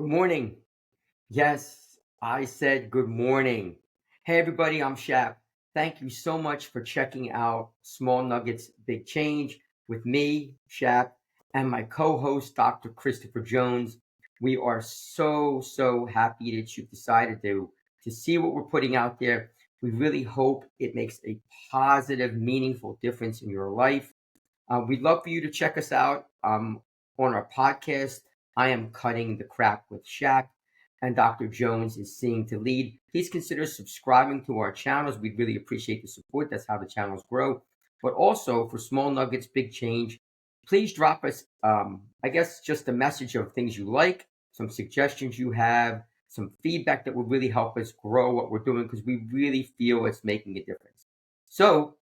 Good morning. Yes, I said good morning. Hey, everybody, I'm Shap. Thank you so much for checking out Small Nuggets Big Change with me, Shap, and my co host, Dr. Christopher Jones. We are so happy that you've decided to see what we're putting out there. We really hope it makes a positive, meaningful difference in your life. We'd love for you to check us out on our podcast. I am Cutting the Crap with Shaq, and Dr. Jones is Seeing to Lead. Please consider subscribing to our channels. We'd really appreciate the support. That's how the channels grow. But also for Small Nuggets, Big Change, please drop us, I guess, just a message of things you like, some suggestions you have, some feedback that would really help us grow what we're doing because we really feel it's making a difference. So,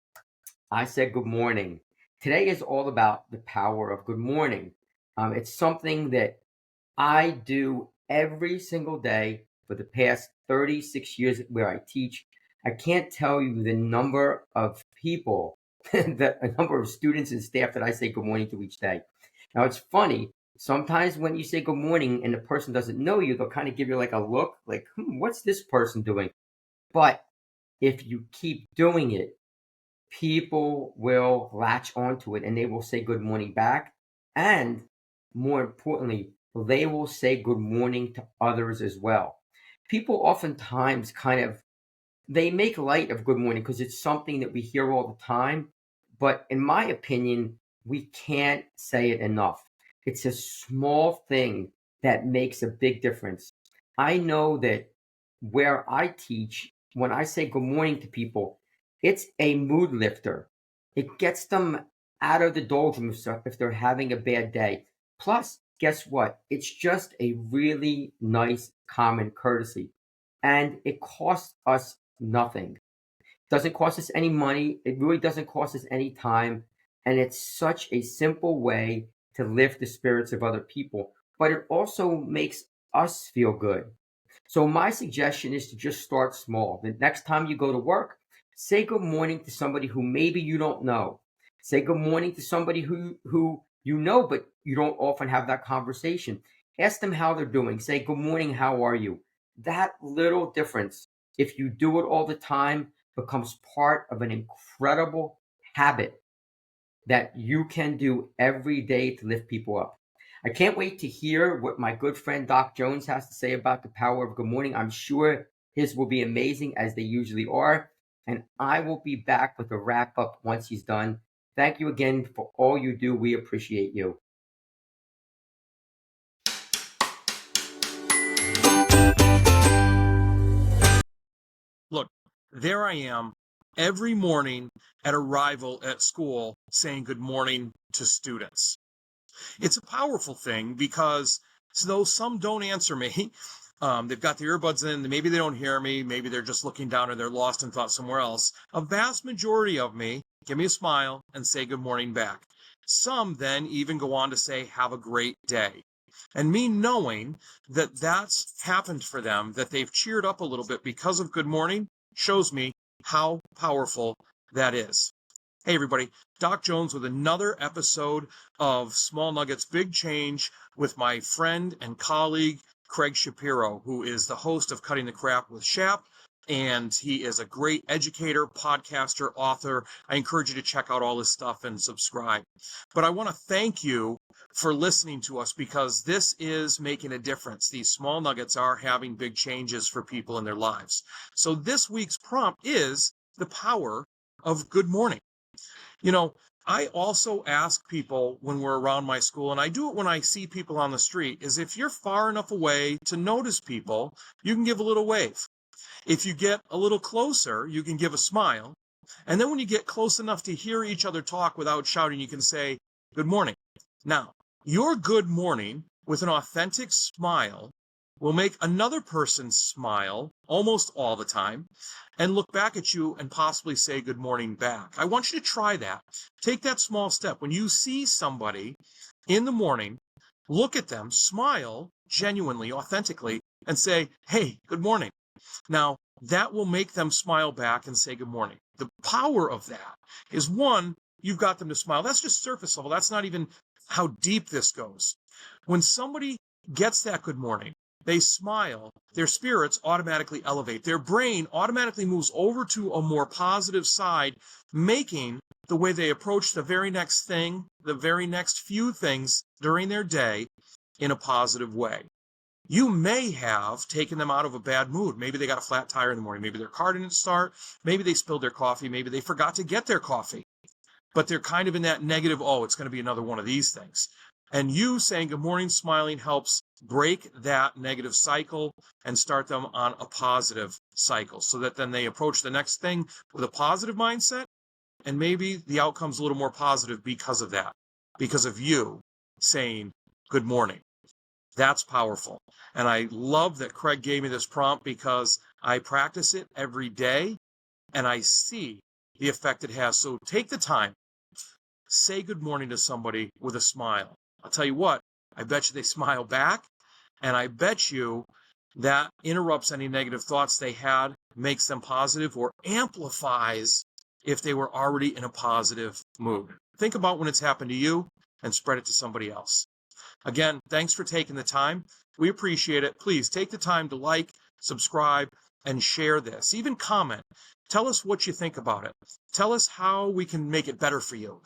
I said good morning. Today is all about the power of good morning. It's something that I do every single day for the past 36 years where I teach. I can't tell you the number of people, the number of students and staff that I say good morning to each day. Now, it's funny. Sometimes when you say good morning and the person doesn't know you, they'll kind of give you like a look, like, what's this person doing? But if you keep doing it, people will latch onto it and they will say good morning back. And more importantly, they will say good morning to others as well. People oftentimes kind of they make light of good morning because it's something that we hear all the time. But in my opinion, we can't say it enough. It's a small thing that makes a big difference. I know that where I teach, when I say good morning to people, it's a mood lifter. It gets them out of the doldrums if they're having a bad day. Plus, guess what? It's just a really nice common courtesy. And it costs us nothing. Doesn't cost us any money. It really doesn't cost us any time. And it's such a simple way to lift the spirits of other people. But it also makes us feel good. So my suggestion is to just start small. The next time you go to work, say good morning to somebody who maybe you don't know. Say good morning to somebody who you know, but you don't often have that conversation. Ask them how they're doing. Say good morning, how are you? That little difference, if you do it all the time, becomes part of an incredible habit that you can do every day to lift people up. I can't wait to hear what my good friend Doc Jones has to say about the power of good morning. I'm sure his will be amazing as they usually are. And I will be back with a wrap up once he's done. Thank you again for all you do. We appreciate you. Look, there I am every morning at arrival at school saying good morning to students. It's a powerful thing because though some don't answer me, they've got the earbuds in, maybe they don't hear me, maybe they're just looking down or they're lost in thought somewhere else. A vast majority of me give me a smile and say good morning back. Some then even go on to say, have a great day. And me knowing that that's happened for them, that they've cheered up a little bit because of good morning, shows me how powerful that is. Hey, everybody, Doc Jones with another episode of Small Nuggets Big Change with my friend and colleague, Craig Shapiro, who is the host of Cutting the Crap with Shap. And he is a great educator, podcaster, author. I encourage you to check out all his stuff and subscribe. But I want to thank you for listening to us because this is making a difference. These small nuggets are having big changes for people in their lives. So this week's prompt is the power of good morning. You know, I also ask people when we're around my school, and I do it when I see people on the street, is if you're far enough away to notice people, you can give a little wave. If you get a little closer, you can give a smile. And then when you get close enough to hear each other talk without shouting, you can say, good morning. Now, your good morning with an authentic smile will make another person smile almost all the time and look back at you and possibly say good morning back. I want you to try that. Take that small step. When you see somebody in the morning, look at them, smile genuinely, authentically, and say, hey, good morning. Now, that will make them smile back and say good morning. The power of that is, one, you've got them to smile. That's just surface level. That's not even how deep this goes. When somebody gets that good morning, they smile, their spirits automatically elevate. Their brain automatically moves over to a more positive side, making the way they approach the very next thing, the very next few things during their day in a positive way. You may have taken them out of a bad mood. Maybe they got a flat tire in the morning. Maybe their car didn't start. Maybe they spilled their coffee. Maybe they forgot to get their coffee. But they're kind of in that negative, oh, it's going to be another one of these things. And you saying good morning, smiling helps break that negative cycle and start them on a positive cycle so that then they approach the next thing with a positive mindset. And maybe the outcome's a little more positive because of that, because of you saying good morning. That's powerful. And I love that Craig gave me this prompt because I practice it every day and I see the effect it has. So take the time, say good morning to somebody with a smile. I'll tell you what, I bet you they smile back, and I bet you that interrupts any negative thoughts they had, makes them positive, or amplifies if they were already in a positive mood. Think about when it's happened to you and spread it to somebody else. Again, thanks for taking the time. We appreciate it. Please take the time to like, subscribe, and share this. Even comment. Tell us what you think about it. Tell us how we can make it better for you.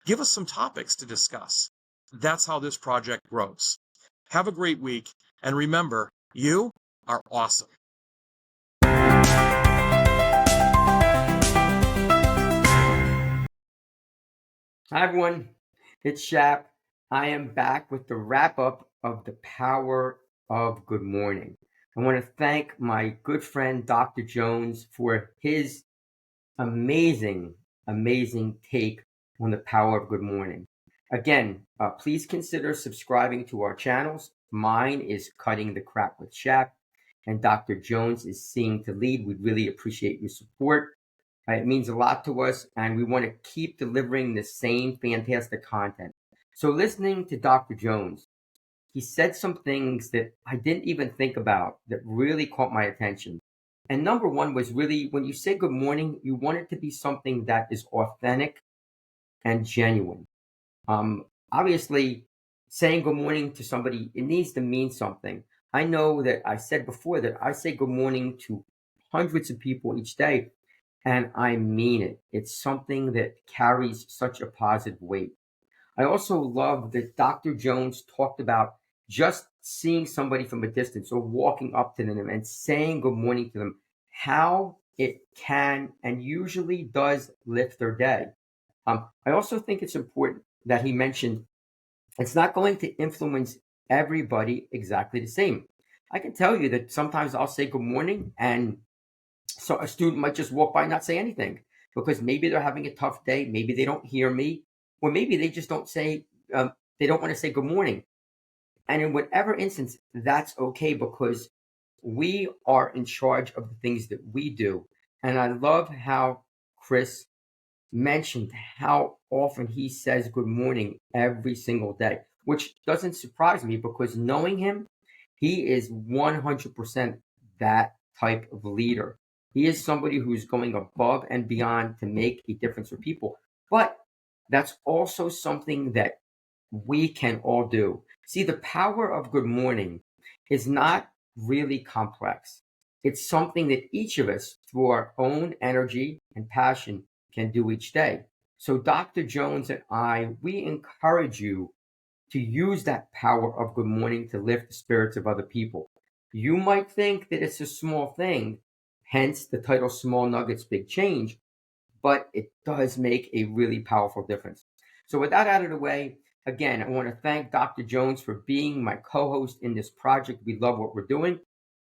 Give us some topics to discuss. That's how this project grows. Have a great week, and remember, you are awesome. Hi, everyone. It's Shap. I am back with the wrap up of the power of good morning. I want to thank my good friend, Dr. Jones, for his amazing take on the power of good morning. Again, please consider subscribing to our channels. Mine is Cutting the Crap with Shap, and Dr. Jones is Seeing to Lead. We'd really appreciate your support. It means a lot to us, and we want to keep delivering the same fantastic content. So listening to Dr. Jones, he said some things that I didn't even think about that really caught my attention. And number one was really, when you say good morning, you want it to be something that is authentic and genuine. Obviously, saying good morning to somebody, it needs to mean something. I know that I said before that I say good morning to hundreds of people each day, and I mean it. It's something that carries such a positive weight. I also love that Dr. Jones talked about just seeing somebody from a distance or walking up to them and saying good morning to them, how it can and usually does lift their day. I also think it's important that he mentioned it's not going to influence everybody exactly the same. I can tell you that sometimes I'll say good morning, and so a student might just walk by and not say anything because maybe they're having a tough day, maybe they don't hear me, or maybe they just don't say, they don't want to say good morning. And in whatever instance, that's okay because we are in charge of the things that we do. And I love how Chris mentioned how often he says good morning every single day, which doesn't surprise me because knowing him, he is 100% that type of leader. He is somebody who's going above and beyond to make a difference for people. But that's also something that we can all do. See, the power of good morning is not really complex. It's something that each of us, through our own energy and passion, can do each day. So, Dr. Jones and I, we encourage you to use that power of good morning to lift the spirits of other people. You might think that it's a small thing, hence the title Small Nuggets, Big Change, but it does make a really powerful difference. So, with that out of the way, again, I want to thank Dr. Jones for being my co host in this project. We love what we're doing.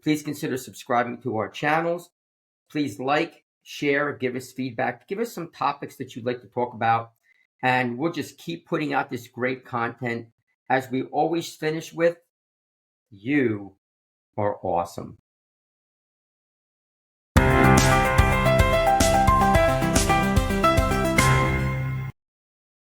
Please consider subscribing to our channels. Please like, share, give us feedback, give us some topics that you'd like to talk about. And we'll just keep putting out this great content. As we always finish with, you are awesome.